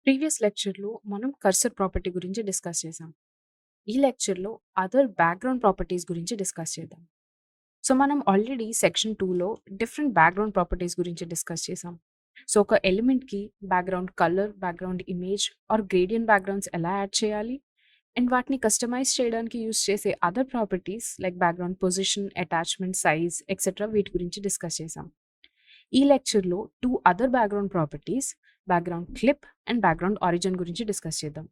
Previous లెక్చర్‌లో మనం cursor property గురించి డిస్కస్ చేసాం. ఈ లెక్చర్‌లో అదర్ బ్యాక్‌గ్రౌండ్ ప్రాపర్టీస్ గురించి డిస్కస్ చేద్దాం. సో, మనం ఆల్రెడీ సెక్షన్ 2లో డిఫరెంట్ బ్యాక్‌గ్రౌండ్ ప్రాపర్టీస్ గురించి డిస్కస్ చేసాం. సో, ఒక ఎలిమెంట్‌కి background colour, background image or gradient backgrounds ఎలా యాడ్ చేయాలి? అండ్ వాటిని కస్టమైజ్ చేయడానికి యూజ్ చేసే other properties like background position, attachment, size etcetera వీటి గురించి డిస్కస్ చేసాం. ఈ లెక్చర్‌లో 2 other background properties background clip and background origin గురించి డిస్కస్ చేద్దాం.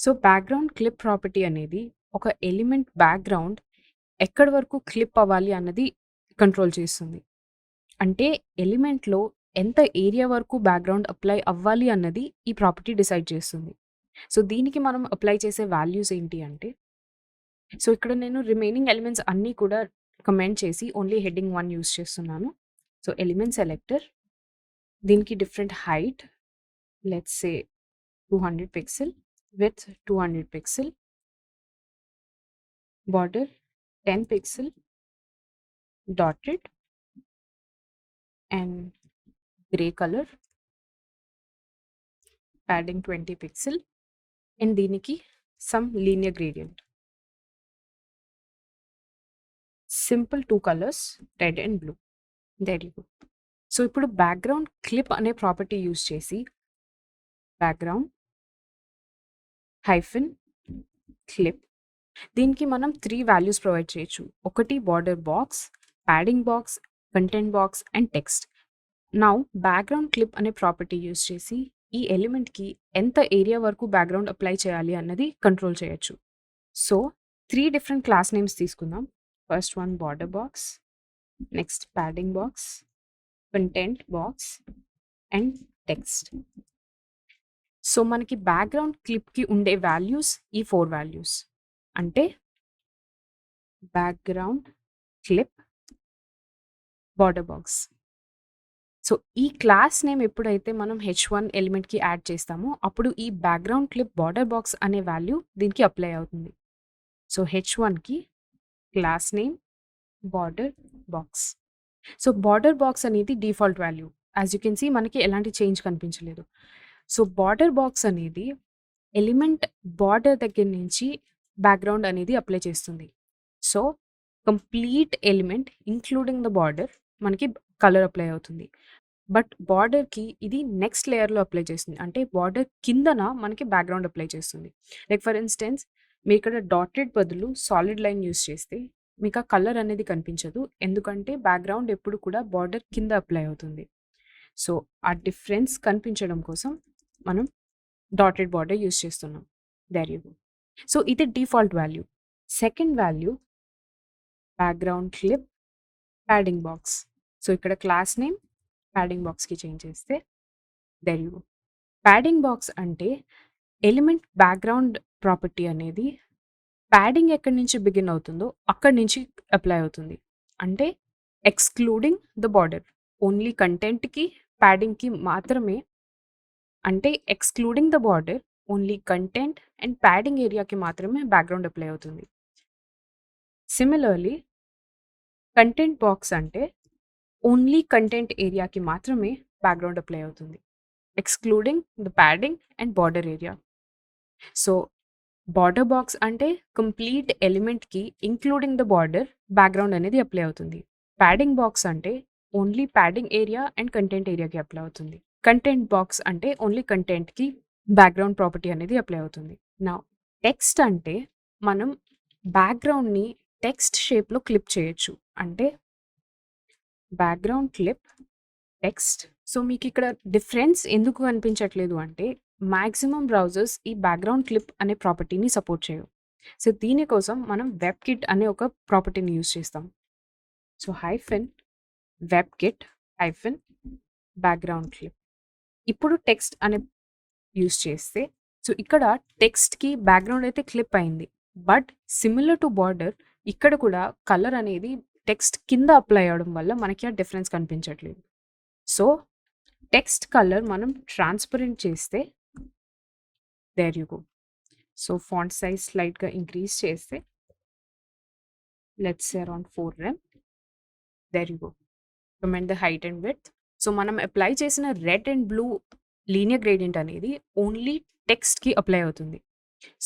సో, బ్యాక్‌గ్రౌండ్ క్లిప్ ప్రాపర్టీ అనేది ఒక ఎలిమెంట్ బ్యాక్‌గ్రౌండ్ ఎక్కడి వరకు క్లిప్ అవ్వాలి అన్నది కంట్రోల్ చేస్తుంది. అంటే ఎలిమెంట్‌లో ఎంత ఏరియా వరకు బ్యాక్‌గ్రౌండ్ అప్లై అవ్వాలి అన్నది ఈ ప్రాపర్టీ డిసైడ్ చేస్తుంది. సో, దీనికి మనం అప్లై చేసే వాల్యూస్ ఏంటి అంటే, సో, ఇక్కడ నేను రిమైనింగ్ ఎలిమెంట్స్ అన్నీ కూడా కమెంట్ చేసి ఓన్లీ హెడ్డింగ్ 1 యూజ్ చేస్తున్నాను. సో, ఎలిమెంట్ సెలెక్టర్ దీనికి different height let's say 200 pixel, width 200 pixel, border 10 pixel, dotted and gray color, padding 20 pixel and దీనికి some linear gradient. Simple 2 colors, red and blue. There you go. So ఇప్పుడు background clip అనే property use చేసి background hyphen clip దీనికి మనం 3 values provide చేయొచ్చు. ఒకటి border box, padding box, content box and text. Now background clip అనే property use చేసి ఈ ఎలిమెంట్‌కి ఎంత ఏరియా వరకు బ్యాక్గ్రౌండ్ అప్లై చేయాలి అన్నది కంట్రోల్ చేయొచ్చు. సో, 3 డిఫరెంట్ క్లాస్ నేమ్స్ తీసుకుందాం. First one border box, next padding box, content box and text. So, మనకి బ్యాక్గ్రౌండ్ క్లిప్‌కి ఉండే వాల్యూస్ ఈ 4 వాల్యూస్. అంటే background clip border box. So, ఈ క్లాస్ నేమ్ ఎప్పుడైతే మనం h1 ఎలిమెంట్‌కి యాడ్ చేస్తామో, అప్పుడు ఈ బ్యాక్గ్రౌండ్ క్లిప్ బార్డర్ బాక్స్ అనే వాల్యూ దీనికి అప్లై అవుతుంది. సో, h1కి class name border box. So, border box అనేది default value. As you can see మనకి ఎలాంటి చేంజ్ కనిపించలేదు. సో, బార్డర్ బాక్స్ అనేది ఎలిమెంట్ బార్డర్ దగ్గర నుంచి బ్యాక్గ్రౌండ్ అనేది అప్లై చేస్తుంది. So, complete element including the border మనకి కలర్ అప్లై అవుతుంది. బట్ బార్డర్‌కి ఇది నెక్స్ట్ లేయర్‌లో అప్లై చేస్తుంది. అంటే బార్డర్ కిందన మనకి బ్యాక్‌గ్రౌండ్ అప్లై చేస్తుంది. లైక్ ఫర్ ఇన్‌స్టెన్స్ మీరిక్కడ డాటెడ్ బదులు సాలిడ్ లైన్ యూజ్ చేస్తే మీకు ఆ కలర్ అనేది కనిపించదు. ఎందుకంటే బ్యాక్‌గ్రౌండ్ ఎప్పుడు కూడా బార్డర్ కింద అప్లై అవుతుంది. సో, ఆ డిఫరెన్స్ కనిపించడం కోసం మనం డాటెడ్ బార్డర్ యూజ్ చేస్తున్నాం. There you go. సో, ఇది default value. Second value background clip padding box. So, ఇక్కడ క్లాస్ నేమ్ ప్యాడింగ్ బాక్స్‌కి చేంజ్ చేస్తే there you go. Padding box అంటే ఎలిమెంట్ బ్యాక్‌గ్రౌండ్ ప్రాపర్టీ అనేది ప్యాడింగ్ ఎక్కడి నుంచి బిగిన్ అవుతుందో అక్కడి నుంచి అప్లై అవుతుంది. అంటే ఎక్స్‌క్లూడింగ్ ద బార్డర్. ఓన్లీ కంటెంట్‌కి, ప్యాడింగ్‌కి మాత్రమే అంటే excluding the border only content and padding ఏరియాకి మాత్రమే బ్యాక్‌గ్రౌండ్ అప్లై అవుతుంది. సిమిలర్‌లీ కంటెంట్ బాక్స్ అంటే ఓన్లీ కంటెంట్ ఏరియాకి మాత్రమే బ్యాక్‌గ్రౌండ్ అప్లై అవుతుంది. Excluding the padding and border area. So, border box అంటే కంప్లీట్ ఎలిమెంట్‌కి ఇంక్లూడింగ్ ద బార్డర్ బ్యాక్‌గ్రౌండ్ అనేది అప్లై అవుతుంది. ప్యాడింగ్ బాక్స్ అంటే only padding area and content ఏరియాకి అప్లై అవుతుంది. కంటెంట్ బాక్స్ అంటే ఓన్లీ కంటెంట్‌కి బ్యాక్‌గ్రౌండ్ ప్రాపర్టీ అనేది అప్లై అవుతుంది. నౌ టెక్స్ట్ అంటే మనం బ్యాక్‌గ్రౌండ్‌ని టెక్స్ట్ షేప్‌లో క్లిప్ చేయొచ్చు. అంటే బ్యాక్‌గ్రౌండ్ క్లిప్ టెక్స్ట్. సో, మీకిక్కడ డిఫరెన్స్ ఎందుకు కనిపించట్లేదు అంటే, మాక్సిమం బ్రౌజర్స్ ఈ బ్యాక్‌గ్రౌండ్ క్లిప్ అనే ప్రాపర్టీని సపోర్ట్ చేయవు. సో, దీనికోసం మనం వెబ్‌కిట్ అనే ఒక ప్రాపర్టీని యూజ్ చేస్తాం. So, hyphen webkit hyphen background clip. ఇప్పుడు టెక్స్ట్ అనే యూజ్ చేస్తే, సో, ఇక్కడ టెక్స్ట్‌కి బ్యాక్‌గ్రౌండ్ అయితే క్లిప్ అయింది. బట్ సిమిలర్ టు బార్డర్ ఇక్కడ కూడా కలర్ అనేది టెక్స్ట్ కింద అప్లై అవ్వడం వల్ల మనకి ఆ డిఫరెన్స్ కనిపించట్లేదు. సో, టెక్స్ట్ కలర్ మనం ట్రాన్స్‌పరెంట్ చేస్తే there you go. So, font size స్లైట్‌గా ఇంక్రీజ్ చేస్తే let's say around 4 rem. There you go. Comment the height and width. So, మనం అప్లై చేసిన red and blue linear gradient అనేది only టెక్స్ట్‌కి apply అవుతుంది.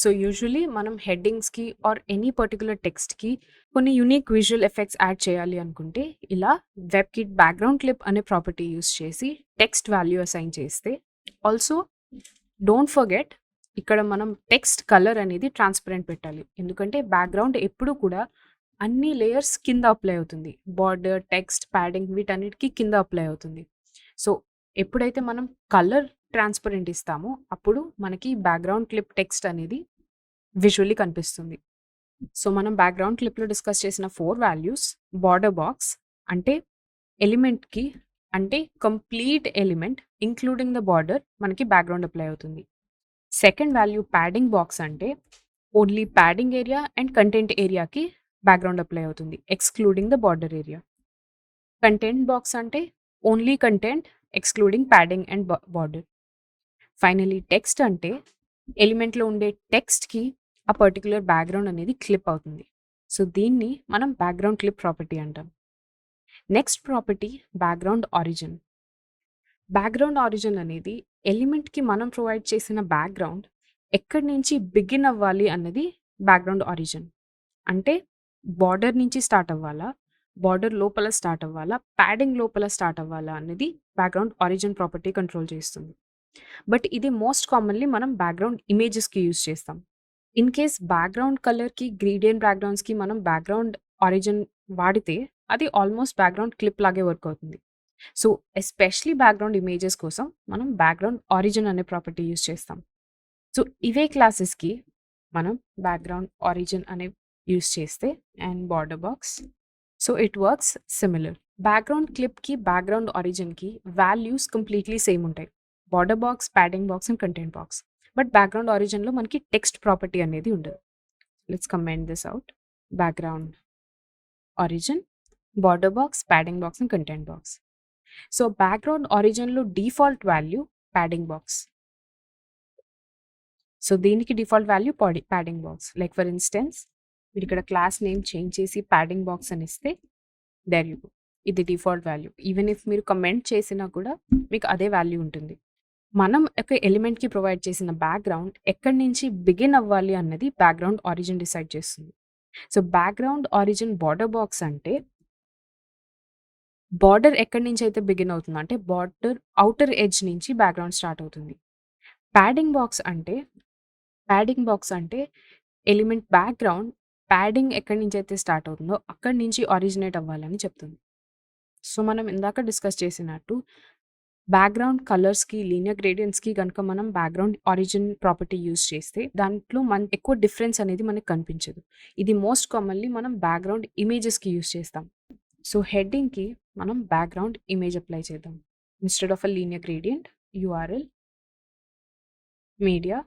So, usually మనం హెడ్డింగ్స్‌కి ఆర్ ఎనీ పర్టిక్యులర్ టెక్స్ట్‌కి కొన్ని యూనిక్ విజువల్ ఎఫెక్ట్స్ యాడ్ చేయాలి అనుకుంటే, ఇలా వెబ్‌కిట్ బ్యాక్‌గ్రౌండ్ క్లిప్ అనే ప్రాపర్టీ యూజ్ చేసి టెక్స్ట్ వాల్యూ అసైన్ చేస్తే, ఆల్సో డోంట్ ఫర్గెట్ ఇక్కడ మనం టెక్స్ట్ కలర్ అనేది ట్రాన్స్‌పరెంట్ పెట్టాలి. ఎందుకంటే బ్యాక్‌గ్రౌండ్ ఎప్పుడూ కూడా అన్ని లేయర్స్ కింద అప్లై అవుతుంది. బార్డర్, టెక్స్ట్, ప్యాడింగ్ వీటన్నిటికి కింద అప్లై అవుతుంది. సో, ఎప్పుడైతే మనం కలర్ ట్రాన్స్‌పరెంట్ ఇస్తామో, అప్పుడు మనకి బ్యాక్‌గ్రౌండ్ క్లిప్ టెక్స్ట్ అనేది విజువల్లీ కనిపిస్తుంది. సో, మనం బ్యాక్‌గ్రౌండ్ క్లిప్‌లో డిస్కస్ చేసిన 4 వాల్యూస్ బార్డర్ బాక్స్ అంటే ఎలిమెంట్‌కి అంటే complete element including the border మనకి బ్యాక్‌గ్రౌండ్ అప్లై అవుతుంది. సెకండ్ వాల్యూ ప్యాడింగ్ బాక్స్ అంటే only padding area and content ఏరియాకి బ్యాక్‌గ్రౌండ్ అప్లై అవుతుంది. Excluding the border area. Content box అంటే only content excluding padding and border. Finally text అంటే ఎలిమెంట్‌లో ఉండే టెక్స్ట్‌కి ఆ పర్టిక్యులర్ బ్యాక్‌గ్రౌండ్ అనేది క్లిప్ అవుతుంది. సో, దీన్ని మనం బ్యాక్‌గ్రౌండ్ క్లిప్ ప్రాపర్టీ అంటాం. Next property background origin. Background origin అనేది ఎలిమెంట్‌కి మనం ప్రొవైడ్ చేసిన బ్యాక్‌గ్రౌండ్ ఎక్కడి నుంచి బిగిన్ అవ్వాలి అన్నది బ్యాక్‌గ్రౌండ్ ఆరిజిన్. అంటే బార్డర్ నుంచి స్టార్ట్ అవ్వాలా? బార్డర్ లోపల స్టార్ట్ అవ్వాలా? ప్యాడింగ్ లోపల స్టార్ట్ అవ్వాలా? అనేది బ్యాక్‌గ్రౌండ్ ఆరిజిన్ ప్రాపర్టీ కంట్రోల్ చేస్తుంది. బట్ ఇది మోస్ట్ కామన్‌లీ మనం బ్యాక్‌గ్రౌండ్ ఇమేజెస్‌కి యూజ్ చేస్తాం. ఇన్ కేస్ బ్యాక్‌గ్రౌండ్ కలర్‌కి, గ్రేడియంట్ బ్యాక్‌గ్రౌండ్స్‌కి మనం బ్యాక్‌గ్రౌండ్ ఆరిజిన్ వాడితే అది ఆల్మోస్ట్ బ్యాక్‌గ్రౌండ్ క్లిప్ లాగే వర్క్ అవుతుంది. సో, ఎస్పెషల్లీ బ్యాక్‌గ్రౌండ్ ఇమేజెస్ కోసం మనం బ్యాక్‌గ్రౌండ్ ఆరిజిన్ అనే ప్రాపర్టీ యూజ్ చేస్తాం. సో, ఇవే క్లాసెస్‌కి మనం బ్యాక్‌గ్రౌండ్ ఆరిజిన్ అనే యూజ్ చేస్తే and border box. So, it works similar. Background క్లిప్‌కి, బ్యాక్‌గ్రౌండ్ ఆరిజిన్‌కి వాల్యూస్ కంప్లీట్‌లీ సేమ్ ఉంటాయి. Border box, padding box and content box. But background ఆరిజిన్‌లో మనకి టెక్స్ట్ ప్రాపర్టీ అనేది ఉండదు. Let's comment this out. Background origin, border box, padding box and content box. So, background ఆరిజిన్‌లో default value padding box. So, దీనికి default value padding box. Like for instance మీరు ఇక్కడ class name change చేసి padding box అని ఇస్తే there you go. ఇది default value. Even if మీరు comment చేసినా కూడా మీకు అదే వాల్యూ ఉంటుంది. మనం ఒక ఎలిమెంట్‌కి ప్రొవైడ్ చేసిన బ్యాక్‌గ్రౌండ్ ఎక్కడి నుంచి బిగిన్ అవ్వాలి అన్నది బ్యాక్‌గ్రౌండ్ ఆరిజిన్ డిసైడ్ చేస్తుంది. So, background origin border box అంటే బార్డర్ ఎక్కడి నుంచి అయితే బిగిన్ అవుతుందో అంటే బార్డర్ ఔటర్ ఎడ్జ్ నుంచి బ్యాక్‌గ్రౌండ్ స్టార్ట్ అవుతుంది. ప్యాడింగ్ బాక్స్ అంటే ఎలిమెంట్ బ్యాక్‌గ్రౌండ్ ప్యాడింగ్ ఎక్కడి నుంచి అయితే స్టార్ట్ అవుతుందో అక్కడి నుంచి ఆరిజినేట్ అవ్వాలని చెప్తుంది. సో, మనం ఇందాక డిస్కస్ చేసినట్టు బ్యాక్‌గ్రౌండ్ కలర్స్‌కి, లీనియర్ గ్రేడియంట్స్‌కి గనుక మనం బ్యాక్‌గ్రౌండ్ ఆరిజిన్ ప్రాపర్టీ యూజ్ చేస్తే దాంట్లో ఎక్కువ డిఫరెన్స్ అనేది మనకు కనిపించదు. ఇది మోస్ట్ కామన్‌లీ మనం బ్యాక్‌గ్రౌండ్ ఇమేజెస్‌కి యూజ్ చేస్తాం. సో, హెడ్డింగ్‌కి మనం బ్యాక్‌గ్రౌండ్ ఇమేజ్ అప్లై చేద్దాం. Instead of a linear gradient URL media.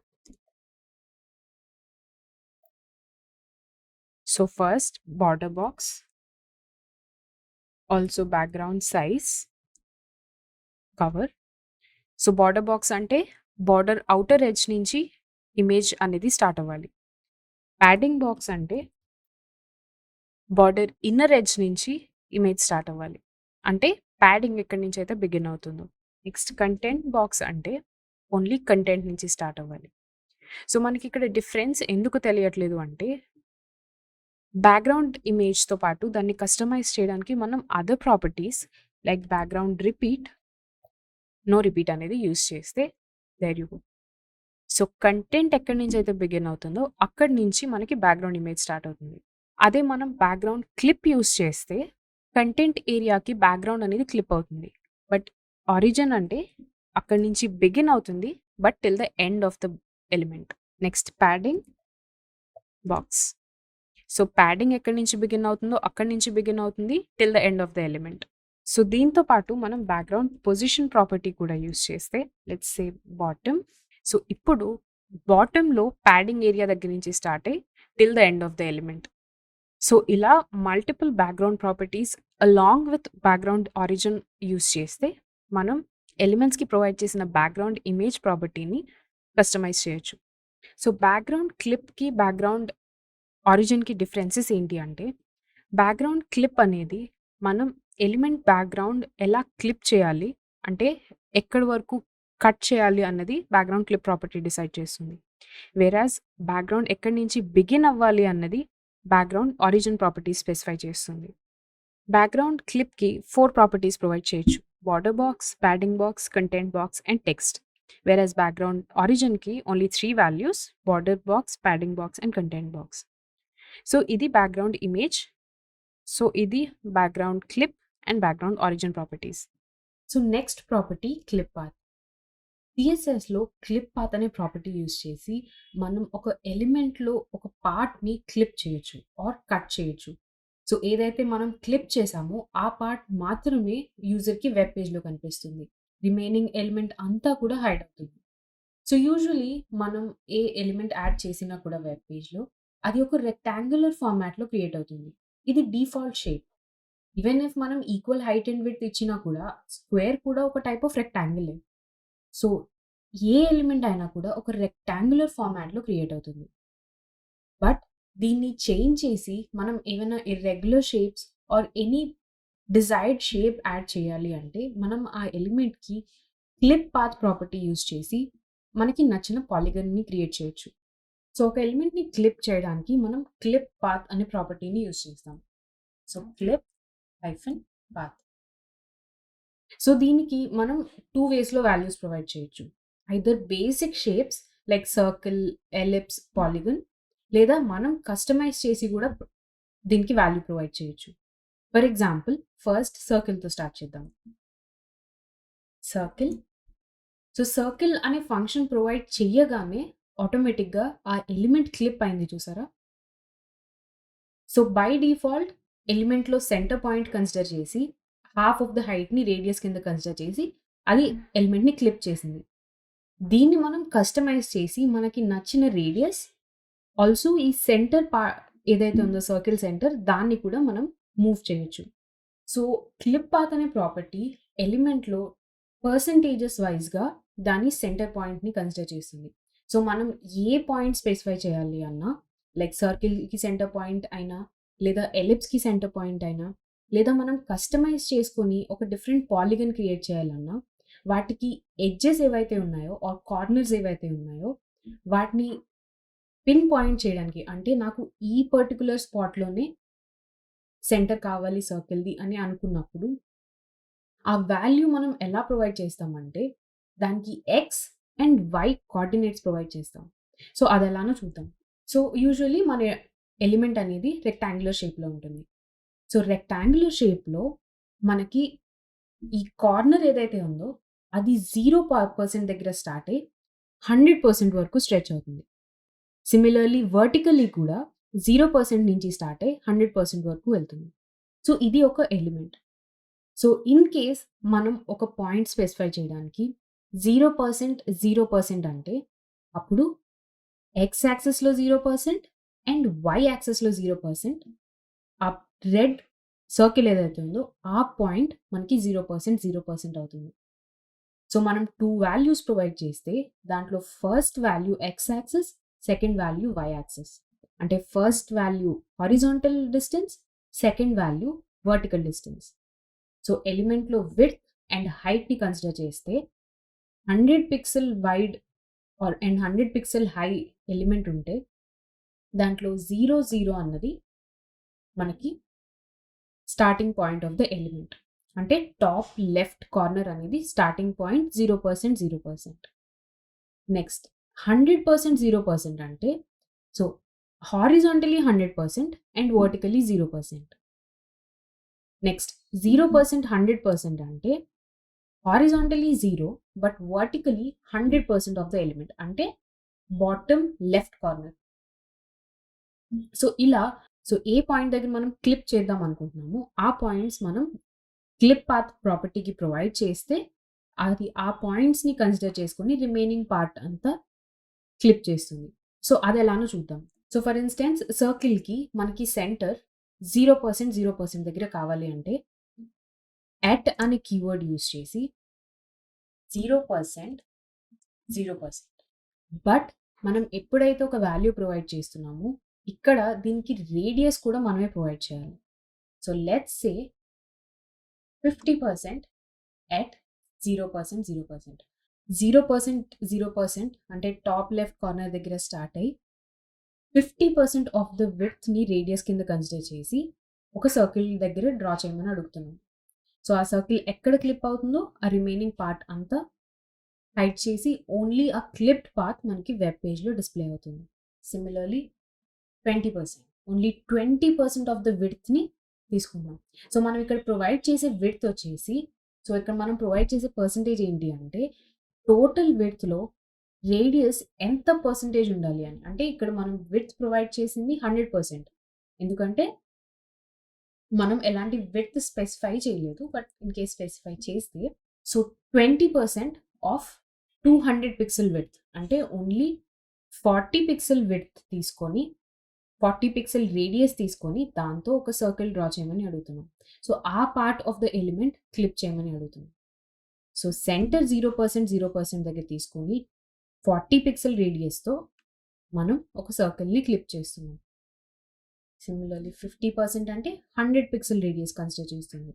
So, first border box, also background size, cover. So, border box అంటే బార్డర్ ఔటర్ ఎడ్జ్ నుంచి ఇమేజ్ అనేది స్టార్ట్ అవ్వాలి. Padding box అంటే border inner edge నుంచి image start అవ్వాలి. అంటే padding ఎక్కడి నుంచి అయితే బిగిన్ అవుతుందో. నెక్స్ట్ కంటెంట్ బాక్స్ అంటే ఓన్లీ కంటెంట్ నుంచి స్టార్ట్ అవ్వాలి. సో, మనకి ఇక్కడ డిఫరెన్స్ ఎందుకు తెలియట్లేదు అంటే బ్యాక్‌గ్రౌండ్ ఇమేజ్‌తో పాటు దాన్ని కస్టమైజ్ చేయడానికి మనం other properties like background repeat, no repeat అనేది యూజ్ చేస్తే there you go. So, content ఎక్కడి నుంచి అయితే బిగిన్ అవుతుందో అక్కడి నుంచి మనకి బ్యాక్‌గ్రౌండ్ ఇమేజ్ స్టార్ట్ అవుతుంది. అదే మనం బ్యాక్‌గ్రౌండ్ క్లిప్ యూజ్ చేస్తే కంటెంట్ ఏరియాకి బ్యాక్‌గ్రౌండ్ అనేది క్లిప్ అవుతుంది. బట్ ఆరిజిన్ అంటే అక్కడి నుంచి బిగిన్ అవుతుంది. But till the end of the element. Next padding box. So, padding ఎక్కడి నుంచి బిగిన్ అవుతుందో అక్కడి నుంచి బిగిన్ అవుతుంది till the end of the element. So, దీంతో పాటు మనం బ్యాక్‌గ్రౌండ్ పొజిషన్ ప్రాపర్టీ కూడా యూజ్ చేస్తే లెట్స్ సే బాటమ్. సో, ఇప్పుడు బాటమ్‌లో ప్యాడింగ్ ఏరియా దగ్గర నుంచి స్టార్ట్ అయ్యి till the end of the element. So, ఇలా multiple background properties along with background origin use చేస్తే మనం ఎలిమెంట్స్‌కి ప్రొవైడ్ చేసిన బ్యాక్‌గ్రౌండ్ ఇమేజ్ ప్రాపర్టీని కస్టమైజ్ చేయొచ్చు. సో, బ్యాక్‌గ్రౌండ్ క్లిప్‌కి, బ్యాక్‌గ్రౌండ్ ఆరిజిన్‌కి డిఫరెన్సెస్ ఏంటి అంటే బ్యాక్‌గ్రౌండ్ క్లిప్ అనేది మనం ఎలిమెంట్ బ్యాక్‌గ్రౌండ్ ఎలా క్లిప్ చేయాలి అంటే ఎక్కడి వరకు కట్ చేయాలి అన్నది బ్యాక్‌గ్రౌండ్ క్లిప్ ప్రాపర్టీ డిసైడ్ చేస్తుంది. వేరాజ్ బ్యాక్‌గ్రౌండ్ ఎక్కడి నుంచి బిగిన్ అవ్వాలి అన్నది బ్యాక్‌గ్రౌండ్ ఆరిజిన్ ప్రాపర్టీ స్పెసిఫై చేస్తుంది. బ్యాక్‌గ్రౌండ్ క్లిప్‌కి 4 ప్రాపర్టీస్ ప్రొవైడ్ చేయొచ్చు. Border box, padding box, content box and text. Whereas background ఆరిజిన్‌కి only 3 values border box, padding box and content box. So ఇది బ్యాక్‌గ్రౌండ్ ఇమేజ్. సో ఇది background clip and background origin properties. So next property clip path. సిఎస్ఎస్‌లో clip path అనే property use చేసి మనం ఒక ఎలిమెంట్‌లో ఒక పార్ట్‌ని క్లిప్ చేయొచ్చు ఆర్ కట్ చేయొచ్చు. సో ఏదైతే మనం క్లిప్ చేసామో ఆ పార్ట్ మాత్రమే యూజర్‌కి వెబ్ పేజ్‌లో కనిపిస్తుంది. రిమైనింగ్ ఎలిమెంట్ అంతా కూడా హైడ్ అవుతుంది. సో యూజువల్లీ మనం ఏ ఎలిమెంట్ యాడ్ చేసినా కూడా వెబ్ పేజ్‌లో అది ఒక రెక్టాంగులర్ ఫార్మాట్‌లో క్రియేట్ అవుతుంది. ఇది డిఫాల్ట్ షేప్. ఈవెన్ ఇఫ్ మనం ఈక్వల్ హైట్ అండ్ విడ్త్ ఇచ్చినా కూడా స్క్వేర్ కూడా ఒక టైప్ ఆఫ్ రెక్టాంగిలే. సో ఏ ఎలిమెంట్ అయినా కూడా ఒక రెక్టాంగులర్ ఫార్మాట్‌లో క్రియేట్ అవుతుంది. బట్ దీన్ని చేంజ్ చేసి మనం ఏమైనా irregular shapes or any desired shape add చేయాలి అంటే మనం ఆ ఎలిమెంట్‌కి క్లిప్ పాత్ ప్రాపర్టీ యూజ్ చేసి మనకి నచ్చిన పాలిగన్‌ని క్రియేట్ చేయొచ్చు. సో ఒక ఎలిమెంట్‌ని క్లిప్ చేయడానికి మనం క్లిప్ పాత్ అనే ప్రాపర్టీని యూజ్ చేస్తాం. So clip -path. సో దీనికి మనం 2 వేస్‌లో వాల్యూస్ ప్రొవైడ్ చేయొచ్చు. Either basic shapes like circle, ellipse, polygon లేదా మనం కస్టమైజ్ చేసి కూడా దీనికి వాల్యూ ప్రొవైడ్ చేయొచ్చు. ఫర్ ఎగ్జాంపుల్ ఫస్ట్ సర్కిల్‌తో స్టార్ట్ చేద్దాం. సర్కిల్. సో సర్కిల్ అనే ఫంక్షన్ ప్రొవైడ్ చెయ్యగానే ఆటోమేటిక్‌గా ఆ ఎలిమెంట్ క్లిప్ అయింది చూసారా? సో బై డిఫాల్ట్ ఎలిమెంట్‌లో సెంటర్ పాయింట్ కన్సిడర్ చేసి హాఫ్ ఆఫ్ ద హైట్‌ని రేడియస్ కింద కన్సిడర్ చేసి అది ఎలిమెంట్‌ని క్లిప్ చేసింది. దీన్ని మనం కస్టమైజ్ చేసి మనకి నచ్చిన రేడియస్ ఆల్సో ఈ సెంటర్ ఏదైతే ఉందో సర్కిల్ సెంటర్ దాన్ని కూడా మనం మూవ్ చేయొచ్చు. సో క్లిప్ పాత్ అనే ప్రాపర్టీ ఎలిమెంట్‌లో పర్సెంటేజెస్ వైస్‌గా దాని సెంటర్ పాయింట్‌ని కన్సిడర్ చేస్తుంది. సో మనం ఏ పాయింట్ స్పెసిఫై చేయాలి అన్నా లైక్ సర్కిల్‌కి సెంటర్ పాయింట్ అయినా లేదా ఎలిప్స్‌కి సెంటర్ పాయింట్ అయినా లేదా మనం కస్టమైజ్ చేసుకొని ఒక డిఫరెంట్ పాలిగన్ క్రియేట్ చేయాలన్నా వాటికి ఎడ్జెస్ ఏవైతే ఉన్నాయో ఆర్ కార్నర్స్ ఏవైతే ఉన్నాయో వాటిని పిన్ పాయింట్ చేయడానికి అంటే నాకు ఈ పర్టిక్యులర్ స్పాట్‌లోనే సెంటర్ కావాలి సర్కిల్‌ది అని అనుకున్నప్పుడు ఆ వాల్యూ మనం ఎలా ప్రొవైడ్ చేస్తామంటే దానికి X and Y coordinates provide చేస్తాం. సో అదెలానో చూద్దాం. సో యూజువల్లీ మన ఎలిమెంట్ అనేది రెక్టాంగులర్ షేప్‌లో ఉంటుంది. సో రెక్టాంగులర్ షేప్‌లో మనకి ఈ కార్నర్ ఏదైతే ఉందో అది 0% దగ్గర స్టార్ట్ అయ్యి 100% వరకు స్ట్రెచ్ అవుతుంది. సిమిలర్‌లీ వర్టికల్లీ కూడా 0% నుంచి స్టార్ట్ అయ్యి 100% వరకు వెళ్తుంది. సో ఇది ఒక ఎలిమెంట్. సో ఇన్ కేస్ మనం ఒక పాయింట్ స్పెసిఫై చేయడానికి 0%, 0% అంటే అప్పుడు ఎక్స్ యాక్సిస్‌లో 0% అండ్ వై యాక్సిస్‌లో 0% ఆ రెడ్ సర్కిల్ ఏదైతే ఉందో ఆ పాయింట్ మనకి 0%, 0% అవుతుంది. సో మనం 2 వాల్యూస్ ప్రొవైడ్ చేస్తే దాంట్లో first value x axis, second value y axis. అంటే first value horizontal distance, second value vertical distance. So ఎలిమెంట్‌లో విడ్త్ అండ్ హైట్‌ని కన్సిడర్ చేస్తే 100 pixel wide and 100 pixel high element ఉంటే దాంట్లో 0, 0 అన్నది మనకి starting point of the element. అంటే top left corner అనేది స్టార్టింగ్ పాయింట్ 0%, 0%. నెక్స్ట్ 100% 0% అంటే so horizontally 100% and vertically 0%. Next 0% 100% అంటే horizontally 0 but vertically 100% of the element అంటే బాటమ్ లెఫ్ట్ కార్నర్. సో ఇలా ఏ పాయింట్ దగ్గర మనం క్లిప్ చేద్దాం అనుకుంటున్నామో ఆ పాయింట్స్ మనం క్లిప్ పాత్ ప్రాపర్టీకి ప్రొవైడ్ చేస్తే అది ఆ పాయింట్స్‌ని కన్సిడర్ చేసుకొని రిమైనింగ్ పార్ట్ అంతా క్లిప్ చేస్తుంది. సో అది ఎలానో చూద్దాం. సో ఫర్ ఇన్‌స్టెన్స్ సర్కిల్‌కి మనకి సెంటర్ 0%, 0% దగ్గర కావాలి అంటే అట్ అనే కీవర్డ్ యూజ్ చేసి 0%, 0%. బట్ మనం ఎప్పుడైతే ఒక వాల్యూ ప్రొవైడ్ చేస్తున్నామో ఇక్కడ దీనికి రేడియస్ కూడా మనమే ప్రొవైడ్ చేయాలి. So let's say 50% at 0%, 0%. 0% అంటే టాప్ లెఫ్ట్ కార్నర్ దగ్గర స్టార్ట్ అయ్యి 50% ఆఫ్ ద విడ్త్‌ని రేడియస్ కింద కన్సిడర్ చేసి ఒక సర్కిల్ దగ్గర డ్రా చేయమని అడుగుతున్నాం. సో, ఆ సర్కిల్ ఎక్కడ క్లిప్ అవుతుందో ఆ రిమైనింగ్ పార్ట్ అంతా హైడ్ చేసి ఓన్లీ ఆ క్లిప్డ్ పార్ట్ మనకి వెబ్ పేజ్‌లో డిస్‌ప్లే అవుతుంది. సిమిలర్‌లీ 20% ఓన్లీ 20% ఆఫ్ ద విడ్త్‌ని తీసుకుంటున్నాం. సో, మనం ఇక్కడ ప్రొవైడ్ చేసే విడ్త్ వచ్చేసి ఇక్కడ మనం ప్రొవైడ్ చేసే పర్సెంటేజ్ ఏంటి అంటే టోటల్ విడ్త్‌లో రేడియస్ ఎంత పర్సెంటేజ్ ఉండాలి అని. అంటే ఇక్కడ మనం విడ్త్ ప్రొవైడ్ చేసింది 100%. ఎందుకంటే మనం ఎలాంటి విడ్త్ స్పెసిఫై చేయలేదు. బట్ ఇన్ కేస్ స్పెసిఫై చేస్తే 20% ఆఫ్ 200 పిక్సెల్ విడ్త్ అంటే ఓన్లీ 40 పిక్సెల్ విడ్త్ తీసుకొని 40 పిక్సెల్ రేడియస్ తీసుకొని దాంతో ఒక సర్కిల్ డ్రా చేయమని అడుగుతున్నాం. సో, ఆ part of the element clip చేయమని అడుగుతున్నాం. సో, సెంటర్ 0% దగ్గర తీసుకొని 40 పిక్సెల్ రేడియస్‌తో మనం ఒక సర్కిల్‌ని క్లిప్ చేస్తున్నాం. సిమిలర్‌లీ 50% అంటే 100 పిక్సెల్ రేడియస్ కన్సిడర్ చేస్తుంది.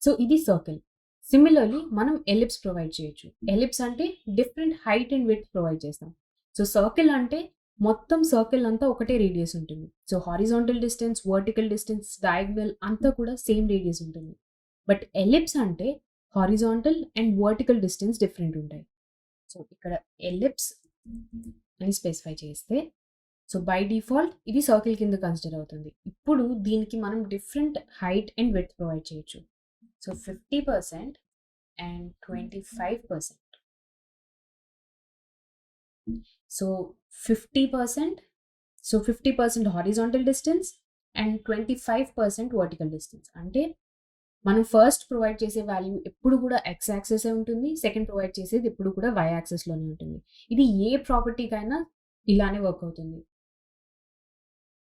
సో, ఇది సర్కిల్. సిమిలర్‌లీ మనం ఎలిప్స్ ప్రొవైడ్ చేయొచ్చు. ఎలిప్స్ అంటే different height and width provide చేస్తాం. సో, సర్కిల్ అంటే మొత్తం సర్కిల్ అంతా ఒకటే రేడియస్ ఉంటుంది. So, horizontal distance, vertical distance, diagonal అంతా కూడా సేమ్ రేడియస్ ఉంటుంది. బట్ ఎలిప్స్ అంటే horizontal and vertical distance different ఉంటాయి. సో, ఇక్కడ ఎలిప్స్ అని స్పెసిఫై చేస్తే బై డిఫాల్ట్ ఇది సర్కిల్ కింద కన్సిడర్ అవుతుంది. ఇప్పుడు దీనికి మనం different height and width provide చేయొచ్చు. So, 50% and 25%. So, 50% horizontal distance and 25% vertical distance. అంటే మనం ఫస్ట్ ప్రొవైడ్ చేసే వాల్యూ ఎప్పుడు కూడా ఎక్స్ యాక్సిసే ఉంటుంది. సెకండ్ ప్రొవైడ్ చేసేది ఎప్పుడు కూడా వై యాక్సిస్‌లోనే ఉంటుంది. ఇది ఏ ప్రాపర్టీకైనా ఇలానే వర్క్ అవుతుంది.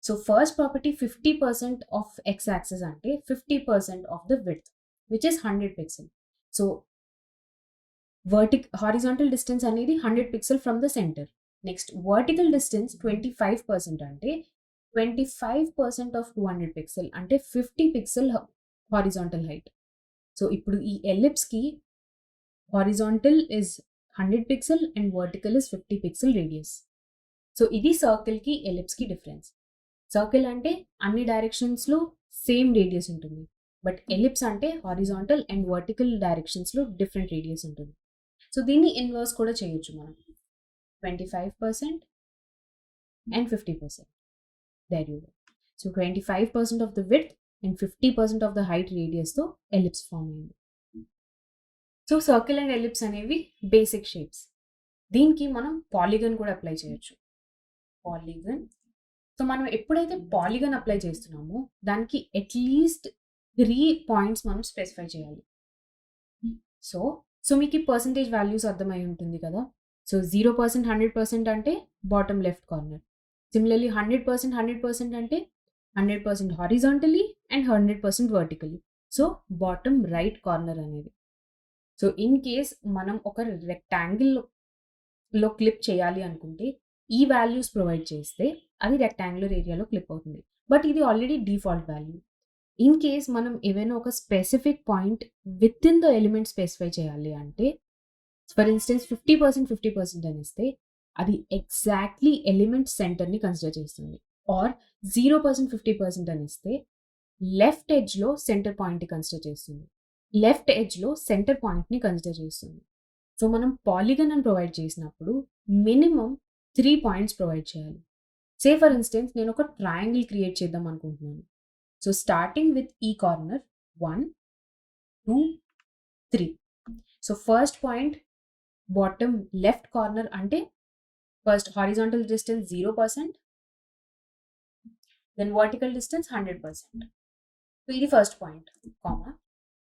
So, first property 50% of X axis అంటే 50% of the width which is 100 pixel. So, horizontal distance అనేది 100 pixel from the centre. Next vertical distance 25% అంటే 25% ఆఫ్ 200 పిక్సెల్ అంటే 50 పిక్సెల్ హారిజాంటల్ హైట్. సో, ఇప్పుడు ఈ ఎలిప్స్‌కి horizontal is 100 pixel and vertical is 50 pixel radius. So, ఇది సర్కిల్‌కి, ఎలిప్స్‌కి difference. Circle అంటే అన్ని డైరెక్షన్స్‌లో సేమ్ రేడియస్ ఉంటుంది. బట్ ఎలిప్స్ అంటే హారిజాంటల్ అండ్ వర్టికల్ డైరెక్షన్స్‌లో డిఫరెంట్ రేడియస్ ఉంటుంది. సో, దీన్ని ఇన్వర్స్ కూడా చేయొచ్చు మనం. 25% and 50%. There you go. So, 25% of the width and 50% of the height రేడియస్‌తో ఎలిప్స్ ఫార్మ్ అయింది. సో, సర్కిల్ అండ్ ఎలిప్స్ అనేవి బేసిక్ షేప్స్. దీనికి మనం పాలిగన్ కూడా అప్లై చేయొచ్చు. పాలిగన్. సో, మనం ఎప్పుడైతే పాలిగన్ అప్లై చేస్తున్నామో దానికి అట్‌లీస్ట్ 3 పాయింట్స్ మనం స్పెసిఫై చేయాలి. సో మీకు ఈ పర్సెంటేజ్ వాల్యూస్ అర్థమై ఉంటుంది కదా! సో, 0% 100% అంటే బాటమ్ లెఫ్ట్ కార్నర్. సిమిలర్‌లీ 100% 100% అంటే 100% horizontally and 100% vertically. So, bottom right corner అనేది. సో, ఇన్ కేస్ మనం ఒక రెక్టాంగిల్‌లో క్లిప్ చేయాలి అనుకుంటే ఈ వాల్యూస్ ప్రొవైడ్ చేస్తే అది రెక్టాంగులర్ ఏరియాలో క్లిప్ అవుతుంది. బట్ ఇది already default value. In case మనం ఏవైనా ఒక specific point within the element specify చేయాలి అంటే ఫర్ ఇన్స్టెన్స్ 50% అని ఇస్తే అది ఎగ్జాక్ట్లీ ఎలిమెంట్ సెంటర్‌ని కన్సిడర్ చేస్తుంది. ఆర్ 0% 50% అని ఇస్తే లెఫ్ట్ ఎడ్జ్‌లో సెంటర్ పాయింట్‌ని కన్సిడర్ చేస్తుంది. లెఫ్ట్ ఎడ్జ్‌లో సెంటర్ పాయింట్‌ని కన్సిడర్ చేస్తుంది. సో, మనం పాలిగన్ అని ప్రొవైడ్ చేసినప్పుడు మినిమమ్ 3 పాయింట్స్ ప్రొవైడ్ చేయాలి. సే ఫర్ ఇన్స్టెన్స్ నేను ఒక ట్రయాంగిల్ క్రియేట్ చేద్దాం అనుకుంటున్నాను. సో, స్టార్టింగ్ విత్ ఈ corner 1, 2, 3. So, first point bottom left corner అంటే first horizontal distance 0%, then vertical distance 100%. So, ఇది first point, comma.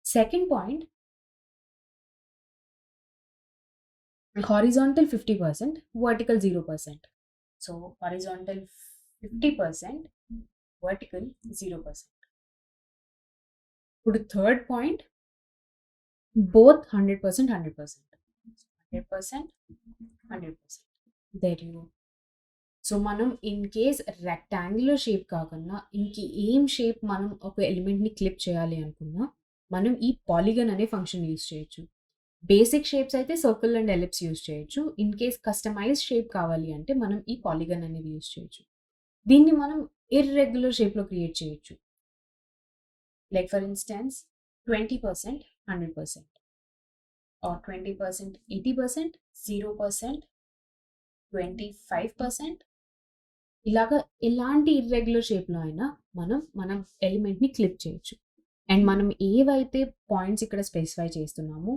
Second point horizontal 50%, vertical 0%. So, horizontal 50%, vertical 0%. ఇప్పుడు third point both 100%, 100%. 100%, 100%. There you go. So, మనం in case rectangular shape కాకుండా ఏం shape మనం ఒక ఎలిమెంట్‌ని clip చేయాలి అనుకున్నా మనం ఈ పాలిగన్ అనే ఫంక్షన్ యూజ్ చేయొచ్చు. బేసిక్ షేప్స్ అయితే సర్కిల్ అండ్ ఎలిప్స్ యూజ్ చేయొచ్చు. ఇన్ కేస్ కస్టమైజ్డ్ షేప్ కావాలి అంటే మనం ఈ పాలిగన్ అనేది యూజ్ చేయొచ్చు. దీన్ని మనం ఇర్రెగ్యులర్ షేప్‌లో క్రియేట్ చేయొచ్చు. లైక్ ఫర్ ఇన్‌స్టాన్స్ 20% 100% ఆర్ 20% 80% 0% 25% ఇలాగా ఎలాంటి ఇర్రెగ్యులర్ షేప్‌లో అయినా మనం ఎలిమెంట్‌ని క్లిప్ చేయొచ్చు. అండ్ మనం ఏవైతే పాయింట్స్ ఇక్కడ స్పెసిఫై చేస్తున్నామో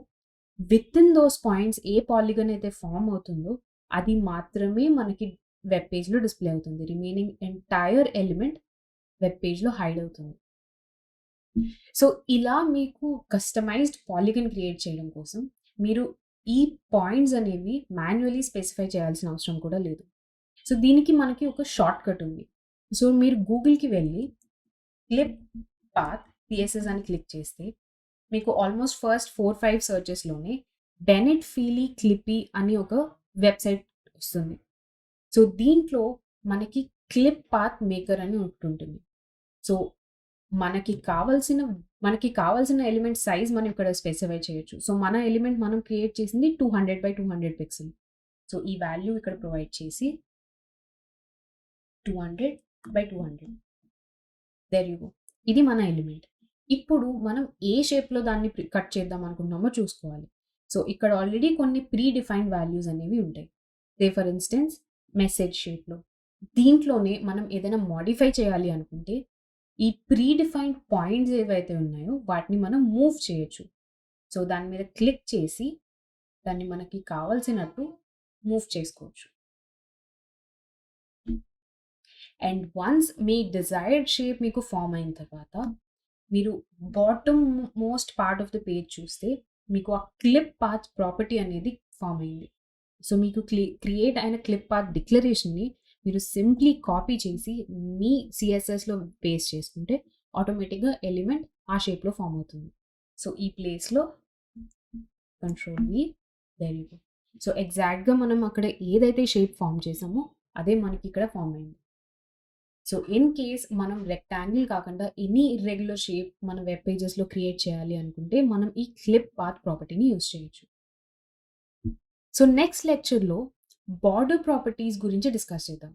within those points A polygon అయితే ఫార్మ్ అవుతుందో అది మాత్రమే మనకి వెబ్ పేజ్‌లో డిస్‌ప్లే అవుతుంది. రిమైనింగ్ ఎంటైర్ ఎలిమెంట్ వెబ్ పేజ్‌లో హైడ్ అవుతుంది. సో, ఇలా మీకు కస్టమైజ్డ్ పాలిగన్ క్రియేట్ చేయడం కోసం మీరు ఈ పాయింట్స్ అనేవి మాన్యువల్లీ స్పెసిఫై చేయాల్సిన అవసరం కూడా లేదు. సో, దీనికి మనకి ఒక షార్ట్‌కట్ ఉంది. సో, మీరు గూగుల్‌కి వెళ్ళి క్లిప్ పాత్ టీఎస్ఎస్ అని క్లిక్ చేస్తే మీకు ఆల్మోస్ట్ ఫస్ట్ 4, 5 సెర్చెస్‌లోనే బెనెట్ ఫీలీ క్లిప్పీ అని ఒక వెబ్‌సైట్ వస్తుంది. సో, దీంట్లో మనకి క్లిప్ పాత్ మేకర్ అని ఒకటుంటుంది. సో, మనకి కావాల్సిన ఎలిమెంట్ సైజ్ మనం ఇక్కడ స్పెసిఫై చేయొచ్చు. సో, మన ఎలిమెంట్ మనం క్రియేట్ చేసింది 200/200 పిక్సెల్. సో, ఈ వాల్యూ ఇక్కడ ప్రొవైడ్ చేసి 200/200 దేర్ యూ గో. ఇది మన ఎలిమెంట్. ఇప్పుడు మనం ఏ షేప్‌లో దాన్ని కట్ చేద్దాం అనుకుంటున్నామో చూసుకోవాలి. సో, ఇక్కడ ఆల్రెడీ కొన్ని ప్రీ డిఫైన్డ్ వాల్యూస్ అనేవి ఉంటాయి. సే ఫర్ ఇన్‌స్టెన్స్ మెసేజ్ షేప్‌లో. దీంట్లోనే మనం ఏదైనా మోడిఫై చేయాలి అనుకుంటే ఈ ప్రీ డిఫైన్డ్ పాయింట్స్ ఏవైతే ఉన్నాయో వాటిని మనం మూవ్ చేయొచ్చు. సో, దాని మీద క్లిక్ చేసి దాన్ని మనకి కావాల్సినట్టు మూవ్ చేసుకోవచ్చు. And once me desired shape మీకు ఫార్మ్ అయిన తర్వాత మీరు bottom most part of the page చూస్తే మీకు ఆ క్లిప్ పాత్ ప్రాపర్టీ అనేది ఫార్మ్ అయింది. సో, మీకు క్రియేట్ అయిన క్లిప్ పాత్ డిక్లరేషన్‌ని మీరు సింప్లీ కాపీ చేసి మీ సీఎస్ఎస్‌లో పేస్ట్ చేసుకుంటే ఆటోమేటిక్‌గా ఎలిమెంట్ ఆ షేప్‌లో ఫార్మ్ అవుతుంది. సో, ఈ ప్లేస్‌లో control V there you go. So, ఎగ్జాక్ట్‌గా మనం అక్కడ ఏదైతే షేప్ ఫార్మ్ చేసామో అదే మనకి ఇక్కడ ఫార్మ్ అయింది. సో, ఇన్ కేస్ మనం రెక్టాంగిల్ కాకుండా ఎనీ ఇర్రెగ్యులర్ షేప్ మన వెబ్ పేజెస్‌లో క్రియేట్ చేయాలి అనుకుంటే మనం ఈ క్లిప్ పాత్ ప్రాపర్టీని యూజ్ చేయొచ్చు. సో, నెక్స్ట్ లెక్చర్‌లో బార్డర్ ప్రాపర్టీస్ గురించి డిస్కస్ చేద్దాం.